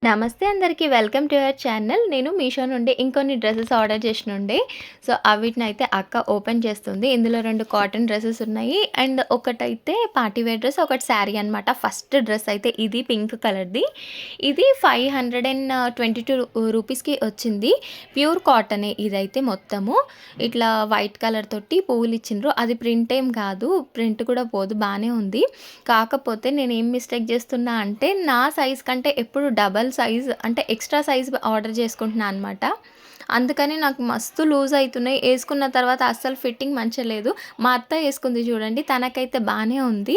నమస్తే అందరికీ welcome to your channel. నేను మీషో నుండి ఇంకొన్ని డ్రెసెస్ ఆర్డర్ చేసినుండే. సో, అవిటినైతే అక్క ఓపెన్ చేస్తుంది. ఇందులో 2 కాటన్ డ్రెసెస్ ఉన్నాయి. అండ్ ఒకటైతే పార్టీ వేర్ డ్రెస్, ఒకటి శారీ అనమాట. ఫస్ట్ డ్రెస్ అయితే ఇది పింక్ కలర్‌ది. ఇది 522 రూపీస్‌కి వచ్చింది. ప్యూర్ కాటనే ఇదైతే మొత్తము. ఇట్లా వైట్ కలర్ తోటి పువ్వులు ఇచ్చిండ్రు. అది ప్రింట్ ఏం కాదు. ప్రింట్ కూడా పోదు, బానే ఉంది. కాకపోతే నేనేం మిస్టేక్ చేస్తున్నా అంటే, నా సైజ్ కంటే ఎప్పుడు డబల్ సైజ్ అంటే ఎక్స్ట్రా సైజ్ ఆర్డర్ చేసుకుంటున్నా అనమాట. అందుకని నాకు మస్తు లూజ్ అవుతున్నాయి. వేసుకున్న తర్వాత అస్సలు ఫిట్టింగ్ మంచిగా లేదు. మా అత్త వేసుకుంది చూడండి, తనకైతే బాగానే ఉంది.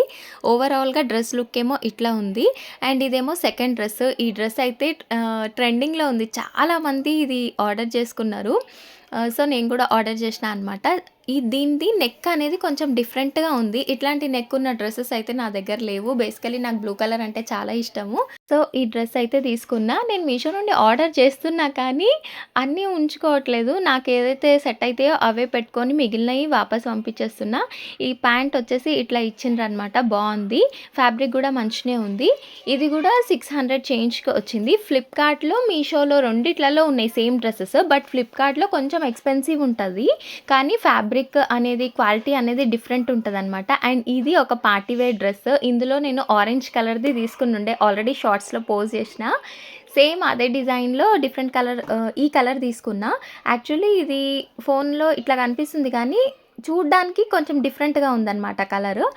ఓవరాల్గా డ్రెస్ లుక్ ఏమో ఇట్లా ఉంది. అండ్ ఇదేమో సెకండ్ డ్రెస్. ఈ డ్రెస్ అయితే ట్రెండింగ్లో ఉంది. చాలామంది ఇది ఆర్డర్ చేసుకున్నారు. సో, నేను కూడా ఆర్డర్ చేసిన అనమాట. దీనిది నెక్ అనేది కొంచెం డిఫరెంట్‌గా ఉంది. ఇట్లాంటి నెక్ ఉన్న డ్రెసెస్ అయితే నా దగ్గర లేవు. బేసికల్లీ నాకు బ్లూ కలర్ అంటే చాలా ఇష్టము. సో, ఈ డ్రెస్ అయితే తీసుకున్నా. నేను మీషో నుండి ఆర్డర్ చేస్తున్నా కానీ అన్నీ ఉంచుకోవట్లేదు. నాకు ఏదైతే సెట్ అయితాయో అవే పెట్టుకొని మిగిలినవి వాపస్ పంపించేస్తున్నా. ఈ ప్యాంట్ వచ్చేసి ఇట్లా ఇచ్చిండ్రనమాట. బాగుంది. ఫ్యాబ్రిక్ కూడా మంచినే ఉంది. ఇది కూడా 600 చేంజ్‌కి వచ్చింది. ఫ్లిప్‌కార్ట్‌లో, మీషోలో రెండిట్లలో ఉన్నాయి సేమ్ డ్రెసెస్. బట్ ఫ్లిప్‌కార్ట్‌లో కొంచెం ఎక్స్‌పెన్సివ్ ఉంటది. కానీ ఫ్యాబ్రిక్ అనేది క్వాలిటీ అనేది డిఫరెంట్ ఉంటదనమాట. అండ్ ఇది ఒక పార్టీ వేర్ డ్రెస్. ఇందులో నేను ఆరెంజ్ కలర్‌ది తీసుకునుండే. ఆల్రెడీ షార్ట్స్‌లో పోస్ట్ చేసిన. సేమ్ అదే డిజైన్‌లో డిఫరెంట్ కలర్ ఈ కలర్ తీసుకున్నా. యాక్చువల్లీ ఇది ఫోన్‌లో ఇట్లా కనిపిస్తుంది కానీ చూడ్డానికి కొంచెం డిఫరెంట్‌గా ఉందనమాట కలరు.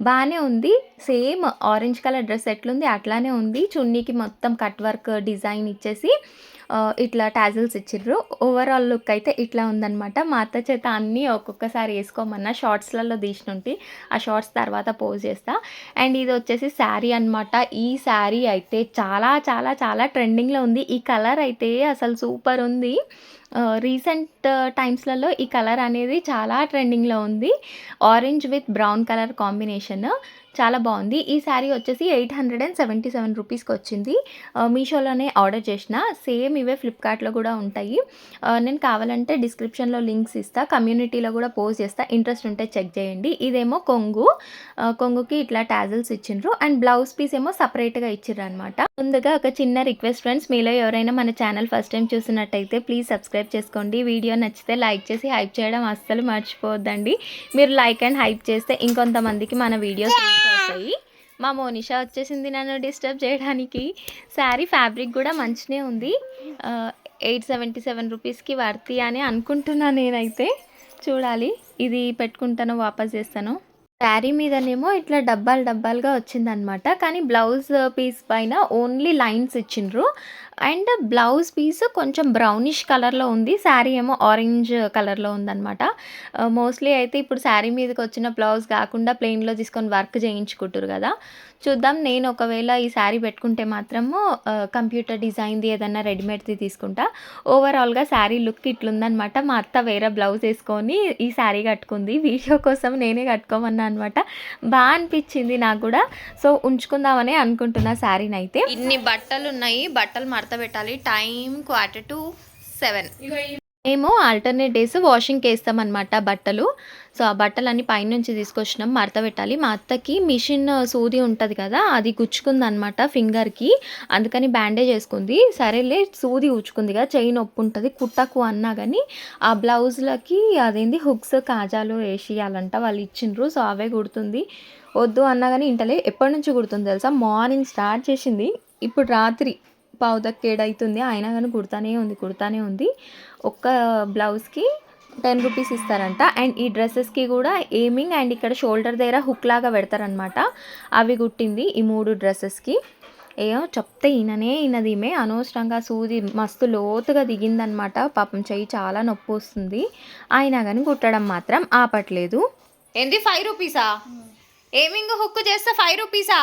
బానే ఉంది. సేమ్ ఆరెంజ్ కలర్ డ్రెస్ ఎట్లుంది అట్లానే ఉంది. చున్నీకి మొత్తం కట్ వర్క్ డిజైన్ ఇచ్చేసి ఇట్లా టాజిల్స్ ఇచ్చిర్రు. ఓవరాల్ లుక్ అయితే ఇట్లా ఉందనమాట. మా అత్త చేత అన్నీ ఒక్కొక్కసారి వేసుకోమన్నా. షార్ట్స్‌లలో తీసినుంటి. ఆ షార్ట్స్ తర్వాత పోస్ట్ చేస్తా. అండ్ ఇది వచ్చేసి శారీ అనమాట. ఈ శారీ అయితే చాలా చాలా చాలా ట్రెండింగ్‌లో ఉంది. ఈ కలర్ అయితే అసలు సూపర్ ఉంది. రీసెంట్ టైమ్స్‌లలో ఈ కలర్ అనేది చాలా ట్రెండింగ్‌లో ఉంది. Orange with brown colour combination చాలా బాగుంది. ఈ శారీ వచ్చేసి 877 రూపీస్‌కి వచ్చింది. మీషోలోనే ఆర్డర్ చేసిన. సేమ్ ఇవే ఫ్లిప్‌కార్ట్‌లో కూడా ఉంటాయి. నేను కావాలంటే డిస్క్రిప్షన్‌లో లింక్స్ ఇస్తా. కమ్యూనిటీలో కూడా పోస్ట్ చేస్తా. ఇంట్రెస్ట్ ఉంటే చెక్ చేయండి. ఇదేమో కొంగు. కొంగుకి ఇట్లా టాజిల్స్ ఇచ్చిండ్రు. అండ్ బ్లౌజ్ పీస్ ఏమో సెపరేట్‌గా ఇచ్చిర్రనమాట. ముందుగా ఒక చిన్న రిక్వెస్ట్ ఫ్రెండ్స్, మీలో ఎవరైనా మన ఛానల్ ఫస్ట్ టైం చూస్తున్నట్టయితే ప్లీజ్ సబ్స్క్రైబ్ చేసుకోండి. వీడియో నచ్చితే లైక్ చేసి హైప్ చేయడం అస్సలు మర్చిపోవద్దండి. మీరు లైక్ అండ్ హైప్ చేస్తే ఇంకొంతమందికి మన వీడియోస్ రీచ్ అవుతాయి. మా మోనిషా వచ్చేసింది నన్ను డిస్టర్బ్ చేయడానికి. శారీ ఫ్యాబ్రిక్ కూడా మంచినే ఉంది. 877 రూపీస్‌కి వర్తి అని అనుకుంటున్నా నేనైతే. చూడాలి. ఇది పెట్టుకుంటానో వాపస్ చేస్తానో. శారీ మీదనేమో ఇట్లా డబ్బాలు డబ్బాలుగా వచ్చిందనమాట. కానీ బ్లౌజ్ పీస్ పైన ఓన్లీ లైన్స్ ఇచ్చిండ్రు. అండ్ బ్లౌజ్ పీస్ కొంచెం బ్రౌనిష్ కలర్‌లో ఉంది. శారీ ఏమో ఆరెంజ్ కలర్‌లో ఉందనమాట. మోస్ట్‌లీ అయితే ఇప్పుడు శారీ మీదకి వచ్చిన బ్లౌజ్ కాకుండా ప్లెయిన్‌లో తీసుకొని వర్క్ చేయించుకుంటుర్రు కదా! చూద్దాం. నేను ఒకవేళ ఈ శారీ పెట్టుకుంటే మాత్రము కంప్యూటర్ డిజైన్‌ది ఏదన్నా రెడీమేడ్‌ది తీసుకుంటా. ఓవరాల్‌గా శారీ లుక్ ఇట్లుందనమాట. మా అత్త వేరే బ్లౌజ్ ఏసుకొని ఈ శారీ కట్టుకుంది. వీడియో కోసం నేనే కట్టుకోమన్నా అనమాట. అనిపిచ్చింది నాకు కూడా. సో, ఉంచుకుందామనే అనుకుంటున్నా శారీనైతే. ఇన్ని బట్టలున్నాయి. బట్టలు మడత పెట్టాలి. టైం 6:45. మేము ఆల్టర్నేట్ డేస్ వాషింగ్‌కి ఏస్తామనమాట బట్టలు. సో, ఆ బట్టలన్నీ పైనుంచి తీసుకొచ్చినాం. మడత పెట్టాలి. మా అత్తకి మిషన్ సూది ఉంటది కదా! అది గుచ్చుకుందనమాట ఫింగర్‌కి. అందుకని బ్యాండేజ్ ఏసుకుంది. సరేలే సూది గుచ్చుకుంది కదా! చెయ్యి నొప్పి ఉంటది. కుట్టకు అన్నా గానీ ఆ బ్లౌజులకి అదేంది హుక్స్, కాజాలు ఏసియాలంట. వాళ్ళు ఇచ్చిండ్రు. సో, అవే కుడుతుంది. వద్దు అన్నా గానీ ఇంటలే. ఎప్పటినుంచి కుడుతుందో తెలుసా? మార్నింగ్ స్టార్ట్ చేసింది. ఇప్పుడు రాత్రి 7:15 అయితుంది. అయినా గానీ కుడతానే ఉంది. ఒక్క బ్లౌజ్‌కి 10 రూపీస్ ఇస్తారంట. అండ్ ఈ డ్రెసెస్‌కి కూడా ఎయిమింగ్ అండ్ ఇక్కడ షోల్డర్ దగ్గర హుక్ లాగా పెడతారనమాట. అవి కుట్టింది ఈ 3 డ్రెసెస్‌కి. ఏమో చెప్తే ఇనది ఈమె. అనవసరంగా సూది మస్తు లోతుగా దిగిందనమాట. పాపం చెయ్యి చాలా నొప్పొస్తుంది. అయినా గానీ కుట్టడం మాత్రం ఆపట్లేదు. ఏంది 5 రూపీసా? ఎయిమింగ్ హుక్ చేస్తే 5 రూపీసా?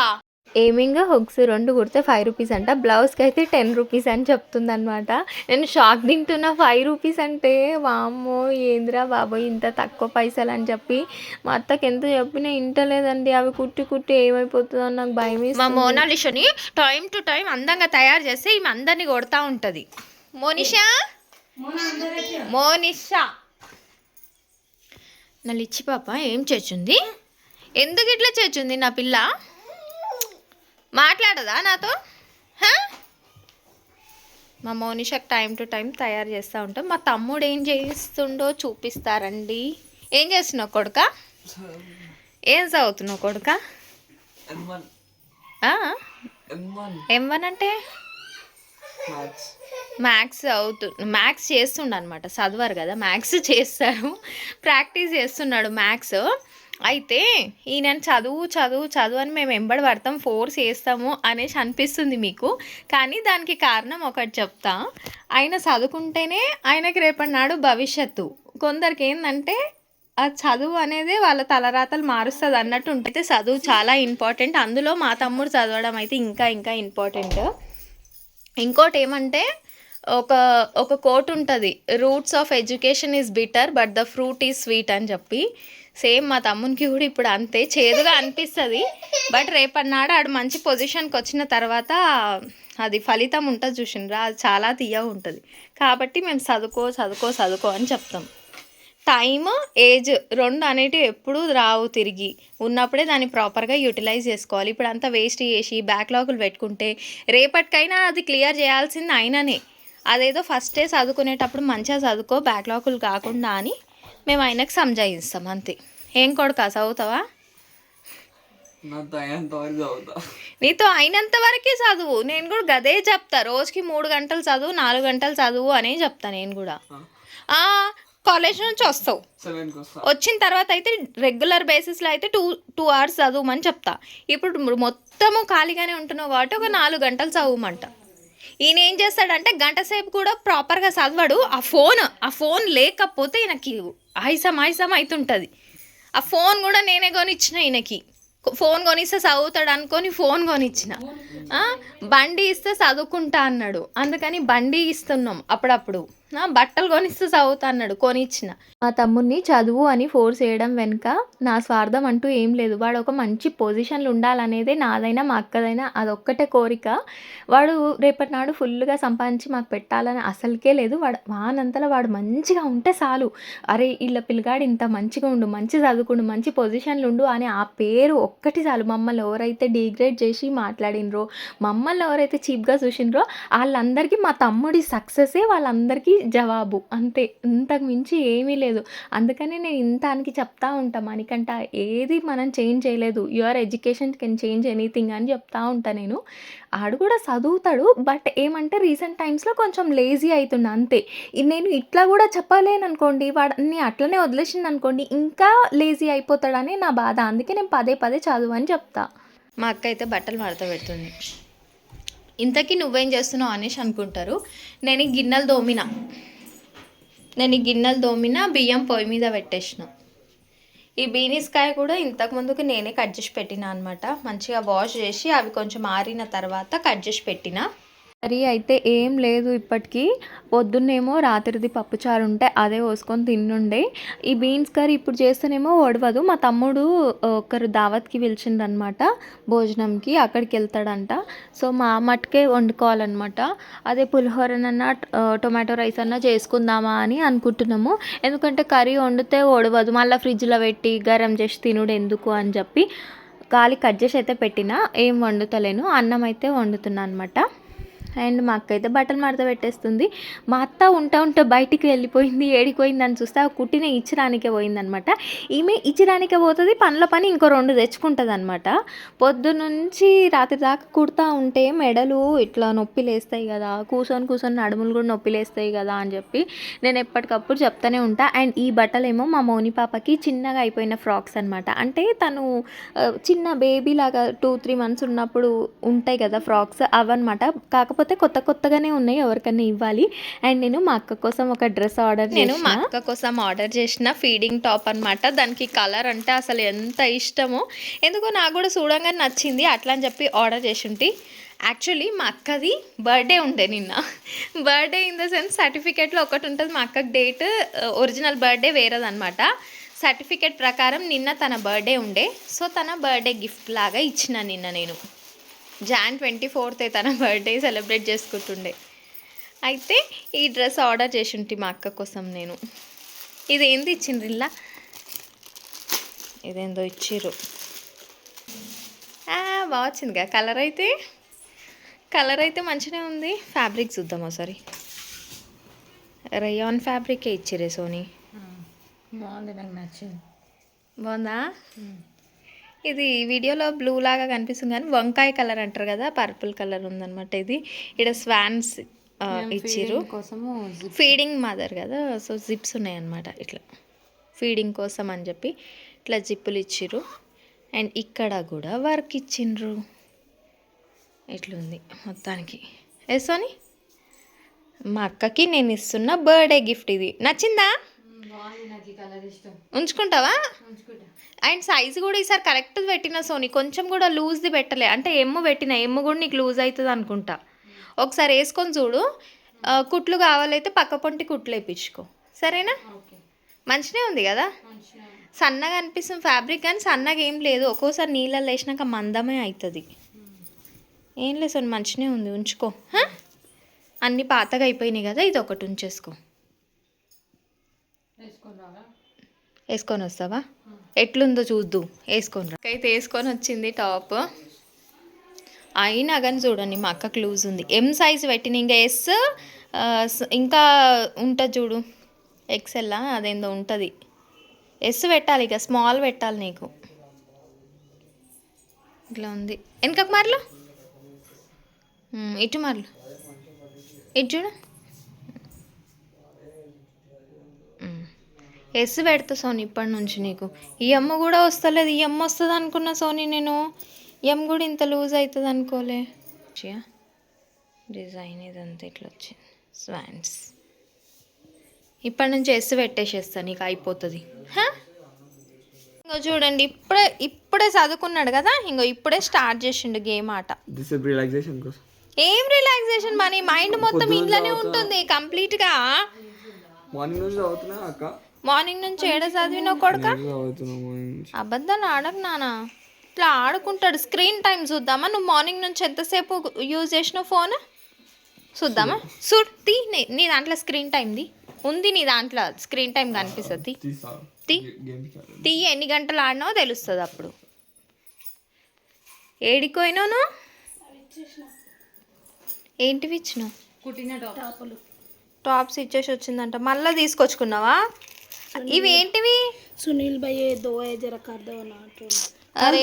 ఎయిమింగ్, హుక్స్ 2 కుడితే 5 రూపీస్ అంట. బ్లౌజ్‌కి అయితే 10 రూపీస్ అని చెప్తుందనమాట. నేను షాక్ తింటున్నా. 5 రూపీస్ అంటే వామ్మో! ఏందిరా బాబోయ్! ఇంత తక్కువ పైసలని చెప్పి మా అత్తకి ఎంత చెప్పినా ఇంటలేదండి. అవి కుట్టి ఏమైపోతుందో నాకు భయమేస్తుంది. మా మోనాలిషని టైం టు టైం అందంగా తయారు చేస్తే ఈమె అందరిని కొడతా ఉంటది. మోనిషా నా లిచ్చి పాప ఏం చేస్తుంది? ఎందుకు ఇట్లా చేస్తుంది నా పిల్ల? మాట్లాడదా నాతో? మా మోనిషాకి టైం టు టైం తయారు చేస్తూ ఉంటాం. మా తమ్ముడు ఏం చేస్తుండో చూపిస్తారండి. ఏం చేస్తున్నావు కొడుక? ఏం చదువుతున్నావు కొడుక? M1 అంటే మ్యాథ్స్ మ్యాథ్స్ చేస్తుండ అనమాట. చదవరు కదా, మ్యాథ్స్ చేస్తారు, ప్రాక్టీస్ చేస్తున్నాడు మ్యాథ్స్. అయితే ఈయన చదువు చదువు చదువు అని మేము వెంబడి పడతాం, ఫోర్స్ చేస్తాము అనేసి అనిపిస్తుంది మీకు. కానీ దానికి కారణం ఒకటి చెప్తా. ఆయన చదువుకుంటేనే ఆయనకి రేపటి నాడు భవిష్యత్తు. కొందరికి ఏంటంటే ఆ చదువు అనేది వాళ్ళ తలరాతలు మారుస్తుంది అన్నట్టు ఉంటుంది. చదువు చాలా ఇంపార్టెంట్. అందులో మా తమ్ముడు చదవడం అయితే ఇంకా ఇంకా ఇంపార్టెంట్. ఇంకోటి ఏమంటే ఒక ఒక కోట్ ఉంటుంది, roots of education is bitter but the fruit is sweet అని చెప్పి. సేమ్ మా తమ్మునికి కూడా ఇప్పుడు అంతే, చేదుగా అనిపిస్తుంది. బట్ రేపన్నాడు ఆడు మంచి పొజిషన్కి వచ్చిన తర్వాత అది ఫలితం ఉంటుంది చూసిండ్రా, అది చాలా తీయగా ఉంటుంది. కాబట్టి మేము చదువుకో చదువుకో చదువుకో అని చెప్తాం. టైమ్ ఏజ్ రెండు అనేటివి ఎప్పుడూ రావు తిరిగి, ఉన్నప్పుడే దాన్ని ప్రాపర్గా యూటిలైజ్ చేసుకోవాలి. ఇప్పుడు అంతా వేస్ట్ చేసి బ్యాక్లాగులు పెట్టుకుంటే రేపటికైనా అది క్లియర్ చేయాల్సింది అయిననే. అదేదో ఫస్టే చదువుకునేటప్పుడు మంచిగా చదువుకో బ్యాక్లాగులు కాకుండా అని మేము ఆయనకు సంజాయిస్తాం అంతే. ఏం కొడుకా చదువుతావా? నీతో అయినంత వరకే చదువు. నేను కూడా గదే చెప్తా, రోజుకి 3 గంటలు చదువు, 4 గంటలు చదువు అనే చెప్తా నేను కూడా. కాలేజ్ నుంచి వస్తావు, వచ్చిన తర్వాత అయితే రెగ్యులర్ బేసిస్లో అయితే 2 hours చదువుమని చెప్తా. ఇప్పుడు మొత్తము ఖాళీగానే ఉంటున్నావు కాబట్టి ఒక 4 గంటలు చదువుమంట. ఈయన ఏం చేస్తాడంటే గంట సేపు కూడా ప్రాపర్గా చదవడు. ఆ ఫోన్ లేకపోతే ఈయనకి ఆయిసం అవుతుంటుంది. ఆ ఫోన్ కూడా నేనే కొనిచ్చిన ఈయనకి. ఫోన్ కొనిస్తే చదువుతాడు అనుకొని ఫోన్ కొనిచ్చిన. బండి ఇస్తే చదువుకుంటా అన్నాడు, అందుకని బండి ఇస్తున్నాం. అప్పుడప్పుడు బట్టలు కొనిస్తే చదువుతా అన్నాడు, కొనిచ్చిన. మా తమ్ముడిని చదువు అని ఫోర్స్ చేయడం వెనుక నా స్వార్థం అంటూ ఏం లేదు. వాడు ఒక మంచి పొజిషన్లో ఉండాలనేదే నాదైనా మా అక్కదైనా అదొక్కటే కోరిక. వాడు రేపటి నాడు ఫుల్గా సంపాదించి మాకు పెట్టాలని అసలుకే లేదు. వానంతలో వాడు మంచిగా ఉంటే చాలు. అరే వీళ్ళ పిల్లగాడు ఇంత మంచిగా ఉండు, మంచి చదువుకుండు, మంచి పొజిషన్లు ఉండు అని ఆ పేరు ఒక్కటి చాలు. మమ్మల్ని ఎవరైతే డిగ్రేడ్ చేసి మాట్లాడినరో, మమ్మల్ని ఎవరైతే చీప్గా చూసినరో వాళ్ళందరికీ మా తమ్ముడి సక్సెసే వాళ్ళందరికీ జవాబు, అంతే. ఇంతకు మించి ఏమీ లేదు. అందుకని నేను ఇంతానికి చెప్తా ఉంటాను, మనకంట ఏది మనం చేంజ్ చేయలేదు, your education can change anything అని చెప్తా ఉంటాను నేను. ఆడు కూడా చదువుతాడు, బట్ ఏమంటే రీసెంట్ టైమ్స్లో కొంచెం లేజీ అవుతున్నా అంతే. నేను ఇట్లా కూడా చెప్పలేను అనుకోండి, వాడిని అట్లనే వదిలేసింది అనుకోండి ఇంకా లేజీ అయిపోతాడని నా బాధ. అందుకే నేను పదే పదే చదువు అని చెప్తా. మా అక్క అయితే బట్టలు మడత పెడుతుంది. ఇంతకీ నువ్వేం చేస్తున్నావు అనేసి అనుకుంటారు. నేను ఈ గిన్నెలు దోమిన బియ్యం పొయ్యి మీద పెట్టేసిన. ఈ బీనీస్కాయ కూడా ఇంతకుముందుకు నేనే కట్ చేసి పెట్టిన అనమాట. మంచిగా వాష్ చేసి అవి కొంచెం ఆరిన తర్వాత కట్ చేసి పెట్టిన. కర్రీ అయితే ఏం లేదు ఇప్పటికీ. పొద్దున్నేమో రాత్రిది పప్పుచారు ఉంటే అదే పోసుకొని తిన్నుండే. ఈ బీన్స్ కర్రీ ఇప్పుడు చేస్తేనేమో ఒడవదు. మా తమ్ముడు ఒకరు దావత్కి పిలిచిండనమాట భోజనంకి, అక్కడికి వెళ్తాడంట. సో మా మట్టుకే వండుకోవాలన్నమాట. అదే పులిహోరనన్నా టొమాటో రైస్ అన్నా చేసుకుందామా అని అనుకుంటున్నాము. ఎందుకంటే కర్రీ వండితే ఒడవదు, మళ్ళీ ఫ్రిడ్జ్లో పెట్టి గరం చేసి తినుడు ఎందుకు అని చెప్పి గాలి కట్ చేసి అయితే పెట్టినా. ఏం వండుతలేను, అన్నం అయితే వండుతున్నా అనమాట. అండ్ మా అక్క అయితే బట్టలు మడత పెట్టేస్తుంది. మా అత్త ఉంటే బయటికి వెళ్ళిపోయింది, ఏడిపోయింది అని చూస్తే ఆ కుట్టిన ఇచ్చిరానికే పోయిందనమాట. ఈమె ఇచ్చిరానికే పోతుంది, పనుల పని ఇంకో 2 తెచ్చుకుంటుంది అనమాట. పొద్దునుంచి రాత్రి దాకా కుడతా ఉంటే మెడలు ఇట్లా నొప్పి లేస్తాయి కదా, కూర్చొని నడుములు కూడా నొప్పి లేస్తాయి కదా అని చెప్పి నేను ఎప్పటికప్పుడు చెప్తానే ఉంటా. అండ్ ఈ బట్టలేమో మా మోని పాపకి చిన్నగా అయిపోయిన ఫ్రాక్స్ అనమాట. అంటే తను చిన్న బేబీ లాగా 2-3 months ఉన్నప్పుడు ఉంటాయి కదా ఫ్రాక్స్, అవన్నమాట. కాకపోతే కొత్తగానే ఉన్నాయి, ఎవరికైనా ఇవ్వాలి. అండ్ నేను మా అక్క కోసం ఒక డ్రెస్ ఆర్డర్ చేసిన ఫీడింగ్ టాప్ అనమాట. దానికి కలర్ అంటే అసలు ఎంత ఇష్టమో, ఎందుకో నాకు కూడా చూడంగానే నచ్చింది, అట్లా అని చెప్పి ఆర్డర్ చేసి ఉంటే. యాక్చువల్లీ మా అక్కది బర్త్డే ఉండే నిన్న. బర్త్డే ఇన్ ద సెన్స్ సర్టిఫికేట్లో ఒకటి ఉంటుంది, మా అక్కకి డేట్ ఒరిజినల్ బర్త్డే వేరేదనమాట. సర్టిఫికేట్ ప్రకారం నిన్న తన బర్త్డే ఉండే. సో తన బర్త్డే గిఫ్ట్ లాగా ఇచ్చిన నిన్న నేను. Jan 24th తన బర్త్డే సెలబ్రేట్ చేసుకుంటుండే. అయితే ఈ డ్రెస్ ఆర్డర్ చేసి ఉంటే మా అక్క కోసం నేను. ఇదేంది ఇచ్చిండ్రు ఇలా, ఇదేందో ఇచ్చిర్రు. బాగా వచ్చిందిగా కలర్ అయితే. కలర్ అయితే మంచిగా ఉంది. ఫ్యాబ్రిక్ చూద్దాం ఒకసారి. రయాన్ ఫ్యాబ్రికే ఇచ్చిరే సోనీ. బాగుంది, నాకు నచ్చింది. బాగుందా? ఇది వీడియోలో బ్లూ లాగా కనిపిస్తుంది కానీ వంకాయ కలర్ అంటారు కదా, పర్పుల్ కలర్ ఉందన్నమాట. ఇది ఇక్కడ స్వాన్స్ ఇచ్చిర్రు కోసము ఫీడింగ్ మదర్ కదా, సో జిప్స్ ఉన్నాయన్నమాట. ఇట్లా ఫీడింగ్ కోసం అని చెప్పి ఇట్లా జిప్పులు ఇచ్చిర్రు. అండ్ ఇక్కడ కూడా వర్క్ ఇచ్చిండ్రు. ఇట్లుంది మొత్తానికి. సోనీ మా అక్కకి నేను ఇస్తున్న బర్త్డే గిఫ్ట్ ఇది. నచ్చిందా? ఉంచుకుంటావా? అండ్ సైజు కూడా ఈసారి కరెక్ట్ పెట్టిన సోనీ, కొంచెం కూడా లూజ్ది పెట్టలే. అంటే ఎమ్ము పెట్టిన, ఎమ్ము కూడా నీకు లూజ్ అవుతుంది అనుకుంటా. ఒకసారి వేసుకొని చూడు. కుట్లు కావాలైతే పక్క పొంటి కుట్లు వేయించుకో, సరేనా? మంచిగా ఉంది కదా, సన్నగా అనిపిస్తుంది ఫ్యాబ్రిక్, కానీ సన్నగా ఏం లేదు. ఒక్కోసారి నీళ్ళల్లో వేసినాక మందమే అవుతుంది. ఏం లేదు సోనీ, మంచిగా ఉంది, ఉంచుకో. అన్నీ పాతగా అయిపోయినాయి కదా, ఇది ఒకటి ఉంచేసుకో. వేసుకొని వస్తావా? ఎట్లుందో చూద్దు. వేసుకొని రా. అయితే వేసుకొని వచ్చింది టాప్. అయినా కానీ చూడండి మా అక్కకు లూజ్ ఉంది. ఎం సైజు పెట్టిన, ఇంకా ఎస్ ఇంకా ఉంటుంది చూడు, ఎక్సెల్ అదేందో ఉంటుంది. ఎస్ పెట్టాలి, ఇక స్మాల్ పెట్టాలి నీకు. ఇట్లా ఉంది. వెనకకు మార్లు, ఇటు మార్లు, ఇటు చూడు. ఎస్ పెడతా సోనీ ఇప్పటి నుంచి నీకు. ఈ అమ్మ కూడా వస్తలేదు. ఈ అమ్మ వస్తుంది అనుకున్నా సోనీ నేను. ఈ అమ్మ కూడా ఇంత లూజ్ అవుతుంది అనుకోలే. డిజైన్ ఇదంతా ఇట్లా వచ్చింది, స్వాన్స్. ఇప్పటి నుంచి ఎస్ పెట్టేసేస్తా, నీకు అయిపోతుంది. ఇంకో చూడండి, ఇప్పుడే చదువుకున్నాడు కదా, ఇంకో ఇప్పుడే స్టార్ట్ చేసిండు గేమ్ ఆట. ఏం రిలాక్సేషన్ మనీ, మైండ్ మొత్తం ఇంట్లోనే ఉంటుంది కంప్లీట్గా. మార్నింగ్ నుంచి ఏడ చదివిన కొడుక, అబద్ధాలు ఆడకు నాన్న. ఇట్లా ఆడుకుంటాడు. స్క్రీన్ టైం చూద్దామా? నువ్వు మార్నింగ్ నుంచి ఎంతసేపు యూజ్ చేసినావు ఫోన్ చూద్దామా? తీ నీ దాంట్లో స్క్రీన్ టైంది ఉంది, నీ దాంట్లో స్క్రీన్ టైం కనిపిస్తుంది. తీ ఎన్ని గంటలు ఆడినావో తెలుస్తుంది అప్పుడు. ఏడిపోయినావు? ఏంటివి ఇచ్చినావు? టాప్స్ ఇచ్చేసి వచ్చిందంట. మళ్ళీ తీసుకొచ్చుకున్నావా? ఇవి ఏంటివి? సునీల్ భయ్ దో జర కర్ దో నా. అరే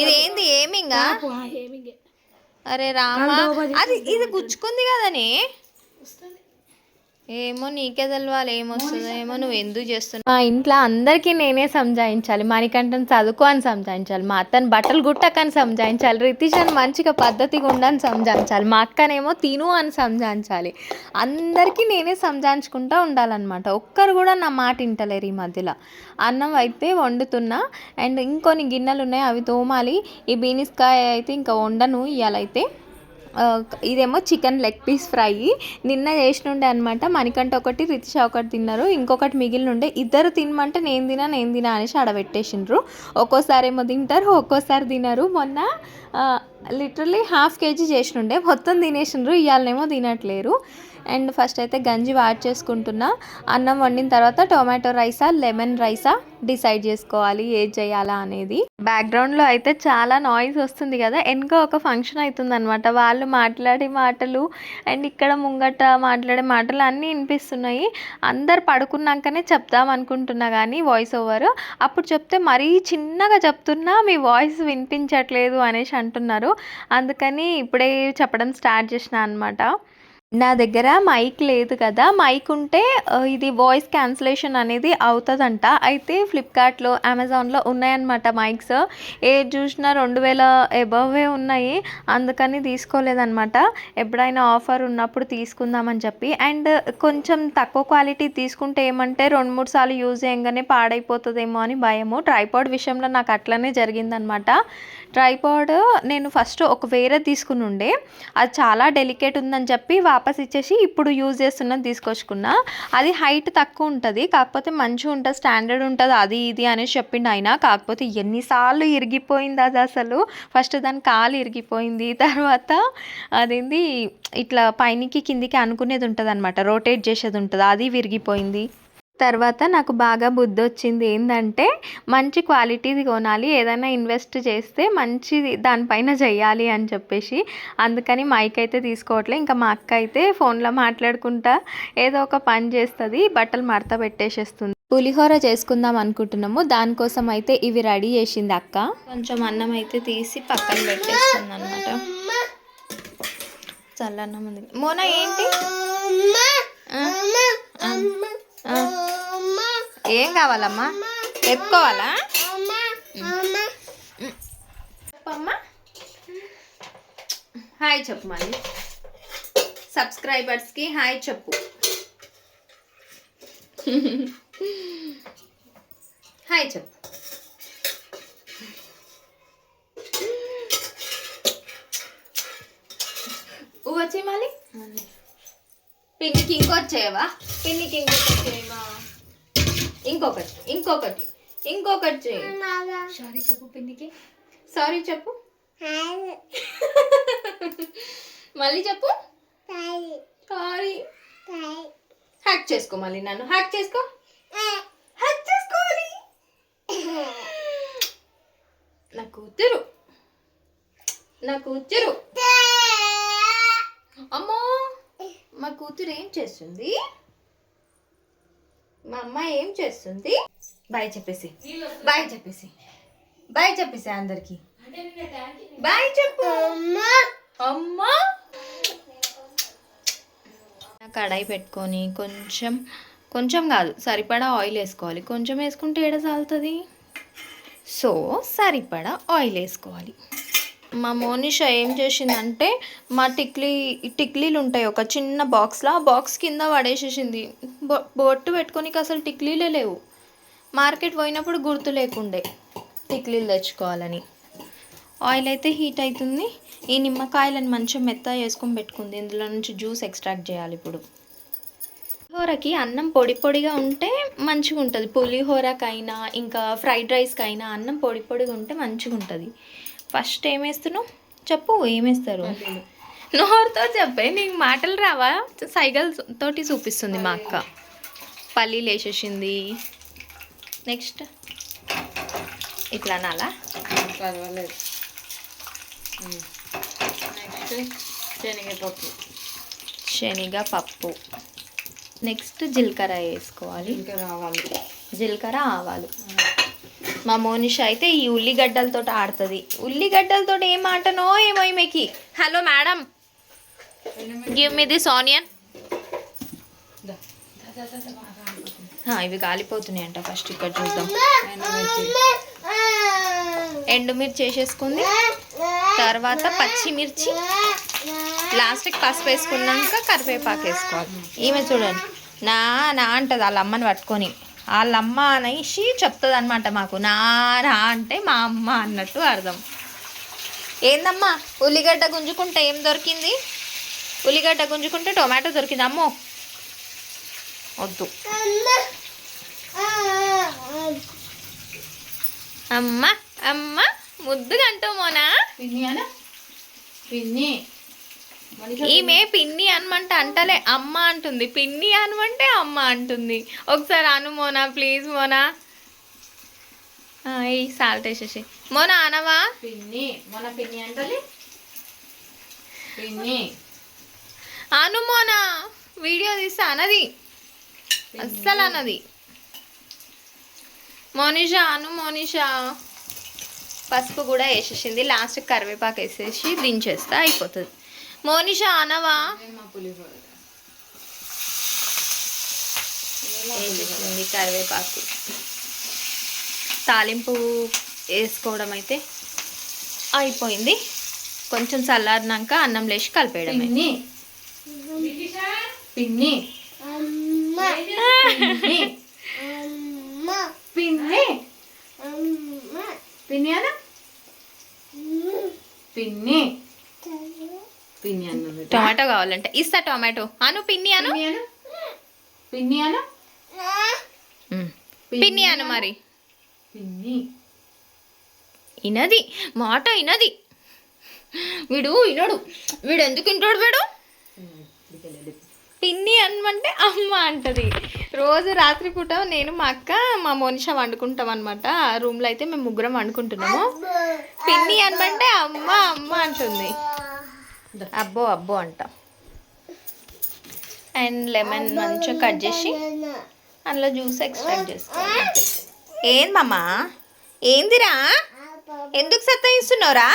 ఇదేంది ఏమింగా? అరే రామా, అది ఇది గుచ్చుకుంది కదనే. ఏమో నీకే తెలవాలి ఏమొస్తుందో ఏమో. నువ్వు ఎందుకు చేస్తున్నావు? మా ఇంట్లో అందరికీ నేనే సంజాయించాలి. మణికంఠని చదువుకో అని సంజాయించాలి, మా అత్తని బట్టలు గుట్టకని సంజాయించాలి, రితీషని మంచిగా పద్ధతిగా ఉండని సంజాయించాలి, మా అక్కనేమో తిను అని సంజాయించాలి. అందరికీ నేనే సంజాయించుకుంటూ ఉండాలన్నమాట. ఒక్కరు కూడా నా మాట వింటలేరు ఈ మధ్యలో. అన్నం అయితే వండుతున్నా, అండ్ ఇంకొన్ని గిన్నెలు ఉన్నాయి, అవి తోమాలి. ఈ బీనిస్కాయ అయితే ఇంకా వండను ఇవాళైతే. ఇదేమో చికెన్ లెగ్ పీస్ ఫ్రై నిన్న చేసినుండే అనమాట. మణికంఠ ఒకటి, రితిష ఒకటి తిన్నారు, ఇంకొకటి మిగిలినుండే. ఇద్దరు తినమంటే నేను తినా అనేసి ఆడబెట్టేసిండ్రు. ఒక్కోసారి ఏమో తింటారు, ఒక్కోసారి తినరు. మొన్న లిటరలీ 1/2 kg చేసినుండే, మొత్తం తినేసిండ్రు. ఇవాళనేమో తినట్లేరు. అండ్ ఫస్ట్ అయితే గంజి వాడ్ చేసుకుంటున్నా. అన్నం వండిన తర్వాత టొమాటో రైసా లెమన్ రైసా డిసైడ్ చేసుకోవాలి ఏది చేయాలా అనేది. బ్యాక్గ్రౌండ్లో అయితే చాలా నాయిస్ వస్తుంది కదా, వెనక ఒక ఫంక్షన్ అవుతుంది అనమాట. వాళ్ళు మాట్లాడే మాటలు అండ్ ఇక్కడ ముంగట మాట్లాడే మాటలు అన్నీ వినిపిస్తున్నాయి. అందరు పడుకున్నాకనే చెప్దాం అనుకుంటున్నా కానీ వాయిస్ ఓవర్, అప్పుడు చెప్తే మరీ చిన్నగా చెప్తున్నా మీ వాయిస్ వినిపించట్లేదు అనేసి అంటున్నారు. అందుకని ఇప్పుడే చెప్పడం స్టార్ట్ చేసిన అనమాట. నా దగ్గర మైక్ లేదు కదా, మైక్ ఉంటే ఇది వాయిస్ క్యాన్సిలేషన్ అనేది అవుతుందంట. అయితే ఫ్లిప్కార్ట్లో అమెజాన్లో ఉన్నాయన్నమాట మైక్స్. ఏది చూసినా 2000 అబవే ఉన్నాయి, అందుకని తీసుకోలేదన్నమాట. ఎప్పుడైనా ఆఫర్ ఉన్నప్పుడు తీసుకుందామని చెప్పి. అండ్ కొంచెం తక్కువ క్వాలిటీ తీసుకుంటే ఏమంటే 2-3 సార్లు యూజ్ చేయగానే పాడైపోతుందేమో అని భయము. ట్రైపాడ్ విషయంలో నాకు అట్లనే జరిగిందనమాట. ట్రైపాడ్ నేను ఫస్ట్ ఒక వేరే తీసుకుని ఉండే, అది చాలా డెలికేట్ ఉందని చెప్పి వాపస్ ఇచ్చేసి ఇప్పుడు యూజ్ చేస్తున్నది తీసుకొచ్చుకున్నా. అది హైట్ తక్కువ ఉంటుంది, కాకపోతే మంచిగా ఉంటుంది, స్టాండర్డ్ ఉంటుంది, అది ఇది అనేసి చెప్పిండు ఆయన. కాకపోతే ఎన్నిసార్లు ఇరిగిపోయింది అది అసలు. ఫస్ట్ దాని కాలు ఇరిగిపోయింది, తర్వాత అదేంది ఇట్లా పైనకి కిందికి అనుకునేది ఉంటుంది అనమాట, రొటేట్ చేసేది ఉంటుంది, అది విరిగిపోయింది. తర్వాత నాకు బాగా బుద్ధి వచ్చింది ఏంటంటే మంచి క్వాలిటీది కొనాలి, ఏదైనా ఇన్వెస్ట్ చేస్తే మంచిది దానిపైన చెయ్యాలి అని చెప్పేసి అందుకని మైక్ అయితే తీసుకోవట్లే. ఇంకా మా అక్క అయితే ఫోన్లో మాట్లాడుకుంటా ఏదో ఒక పని చేస్తుంది, బట్టలు మడత పెట్టేసేస్తుంది. పులిహోర చేసుకుందాం అనుకుంటున్నాము, దానికోసం అయితే ఇవి రెడీ చేసింది అక్క. కొంచెం అన్నం అయితే తీసి పక్కన పెట్టేస్తుంది అనమాట. చల్లన్నం ఉంది. మోనా ఏంటి ఏం కావాలమ్మా? ఎత్తుకోవాలా? చెప్పమ్మా. హాయ్ చెప్పు, మళ్ళీ సబ్స్క్రైబర్స్కి హాయ్ చెప్పు. హాయ్ చెప్పు. వచ్చి మళ్ళీ పిన్నికి ఇంకొకటి చేయవా? పిన్నికి ఇంకొకటి చేయవా? ఇంకొకటి ఇంకొకటి ఇంకొకటి చేయి. సారీ చెప్పు పిన్నికి. సారీ చెప్పు. మళ్ళీ చెప్పు. సారీ. హ్యాక్ చేసుకో, మళ్ళీ నన్ను హ్యాక్ చేసుకో. హ్యాక్ చేసుకోవాలి. నా కూతురు, నా కూతురు. అమ్మో, మా కూతురు ఏం చేస్తుంది? మా అమ్మ ఏం చేస్తుంది? బాయ్ చెప్పేసి, బాయ్ చెప్పేసి, బాయ్ చెప్పేసి అందరికి బాయ్ చెప్పు. అమ్మా, కడాయి పెట్టుకొని కొంచెం కొంచెం కాదు సరిపడా ఆయిల్ వేసుకోవాలి. కొంచెం వేసుకుంటే ఏడ సాలుతుంది, సో సరిపడా ఆయిల్ వేసుకోవాలి. మా మోనిషా ఏం చేసిందంటే మా టిక్లీలు ఉంటాయి ఒక చిన్న బాక్స్లో, ఆ బాక్స్ కింద పడేసేసింది. బొట్టు పెట్టుకోనికి అసలు టిక్లీలే లేవు. మార్కెట్ పోయినప్పుడు గుర్తు లేకుండే టిక్లీలు తెచ్చుకోవాలని. ఆయిల్ అయితే హీట్ అవుతుంది. ఈ నిమ్మకాయలను మంచిగా మెత్తగా వేసుకొని పెట్టుకుంది. ఇందులో నుంచి జ్యూస్ ఎక్స్ట్రాక్ట్ చేయాలి ఇప్పుడు. పులిహోరకి అన్నం పొడి పొడిగా ఉంటే మంచిగా ఉంటుంది. పులిహోరకైనా ఇంకా ఫ్రైడ్ రైస్కైనా అన్నం పొడి పొడిగా ఉంటే మంచిగా ఉంటుంది. ఫస్ట్ ఏమేస్తున్నావు చెప్పు, ఏమేస్తారు? నోరుతో చెప్పే, నీకు మాటలు రావా? సైగలతోటి చూపిస్తుంది మా అక్క. పల్లీలు వేసేసింది. నెక్స్ట్ ఇట్లా అనాలా? పర్వాలేదు. నెక్స్ట్ శనగపప్పు. శనగపప్పు. నెక్స్ట్ జీలకర్ర వేసుకోవాలి. ఇంకా రావాలి. జీలకర్ర ఆవాలు. మా మోనిషా అయితే ఈ ఉల్లిగడ్డలతో ఆడుతుంది. ఉల్లిగడ్డలతో ఏం ఆటనో ఏమో ఈమెకి. Hello madam, give me this onion. ఇవి కాలిపోతున్నాయి అంట. ఫస్ట్ ఇక్కడ చూద్దాం. ఎండుమిర్చి చేసేసుకుంది, తర్వాత పచ్చిమిర్చి, లాస్ట్కి పసుపు వేసుకున్నాక కరివేపాకు వేసుకోవాలి. ఈమె చూడండి నా అంటది వాళ్ళ అమ్మని పట్టుకొని. వాళ్ళ అమ్మ అనేసి చెప్తుంది అనమాట మాకు. నా అంటే మా అమ్మ అన్నట్టు అర్థం. ఏందమ్మా ఉల్లిగడ్డ గుంజుకుంటే ఏం దొరికింది? ఉల్లిగడ్డ గుంజుకుంటే టొమాటో దొరికింది. అమ్మో వద్దు. అమ్మ అమ్మ ముద్దుగా అంటావు మోనా. పిన్ని ఈమె పిన్ని అనమంటే అంటలే అమ్మ అంటుంది, పిన్ని అనమంటే అమ్మ అంటుంది. ఒకసారి అను మోనా ప్లీజ్. మోనా ఈ సాల్ట్ వేసేసి. మోనా అనవా? పిన్ని మన పిన్ని అంటది. పిన్ని అను మోనా, వీడియో తీస్తా అన్నది, అస్సలు అన్నది. మోనిషా అను. మోనిషా పసుపు కూడా వేసేసింది. లాస్ట్ కరివేపాకు వేసేసి దించేస్తా అయిపోతుంది. మోనిషా అనవా? వేసేసింది కరివేపాకు. తాలింపు వేసుకోవడం అయితే అయిపోయింది. కొంచెం చల్లారినాక అన్నం లేచి కలిపేయడం. పిన్ని పిన్ని పిన్ని పిన్ని అన్న పిన్ని పిన్ని అన్న. టొమాటో కావాలంటే ఇస్తా. టొమాటో అను. పిన్ని అను. పిన్ని అన్న. పిన్ని అను మరి. పిన్ని ఇనది మాట, ఇనది. వీడు వినడు. వీడు ఎందుకు వింటాడు? వీడు పిన్ని అనమంటే అమ్మ అంటది. రోజు రాత్రిపూట నేను మా అక్క మా మోనిషా వండుకుంటాం అనమాట. ఆ రూమ్లో అయితే మేము ముగ్గురం వండుకుంటున్నాము. పిన్ని అనమంటే అమ్మ అమ్మ అంటుంది, అబ్బో అబ్బో అంట. అండ్ లెమన్ మంచిగా కట్ చేసి అందులో జ్యూస్ ఎక్స్ట్రాక్ట్ చేసుకోవాలి. ఏందమ్మా ఏందిరా, ఎందుకు సత్తాయిస్తున్నావురా?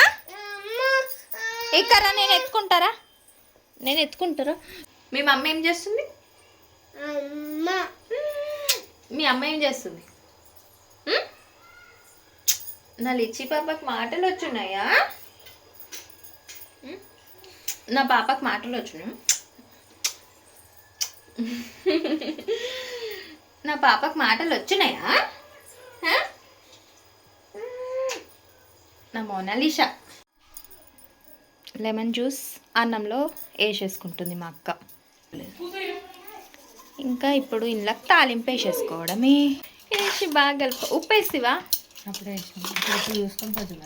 ఎక్కరా, నేను ఎత్తుకుంటారా? మీ మమ్మీ ఏం చేస్తుంది? మీ అమ్మ ఏం చేస్తుంది? నా లిచ్చి పాపకి మాటలు వచ్చున్నాయా? నా పాపకి మాటలు వచ్చున్నాయా? నా పాపకి మాటలు వచ్చినాయా? నా మోనాలిషా లెమన్ జ్యూస్ అన్నంలో వేసేసుకుంటుంది మా అక్క. ఇంకా ఇప్పుడు ఇంట్లో తాలింపు వేసేసుకోవడమే. వేసి బాగా కలుపు. ఉప్పు వేసివా? అప్పుడే చూసుకొని కొంచెం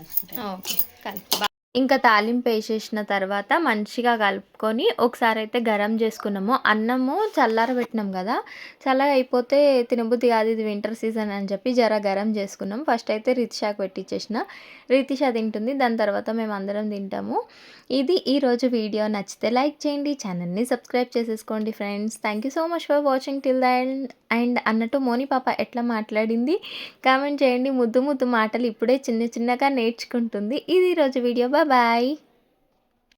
ఓకే, కలిపి ఇంకా తాలింపు వేసేసిన తర్వాత మంచిగా కలుపుకొని ఒకసారి అయితే గరం చేసుకున్నాము. అన్నము చల్లారబెట్టినాం కదా, చల్లగా అయిపోతే తినబుద్ధి కాదు, ఇది వింటర్ సీజన్ అని చెప్పి జర గరం చేసుకున్నాం. ఫస్ట్ అయితే రితిషాకు పెట్టించేసిన, రితిషా తింటుంది, దాని తర్వాత మేము అందరం తింటాము. ఇది ఈరోజు వీడియో. నచ్చితే లైక్ చేయండి, ఛానల్ని సబ్స్క్రైబ్ చేసేసుకోండి friends. Thank you so much for watching till the end. And అన్నట్టు మోని పాప ఎట్లా మాట్లాడింది కామెంట్ చేయండి. ముద్దు ముద్దు మాటలు ఇప్పుడే చిన్నగా నేర్చుకుంటుంది. ఇది ఈరోజు వీడియో. బాయ్.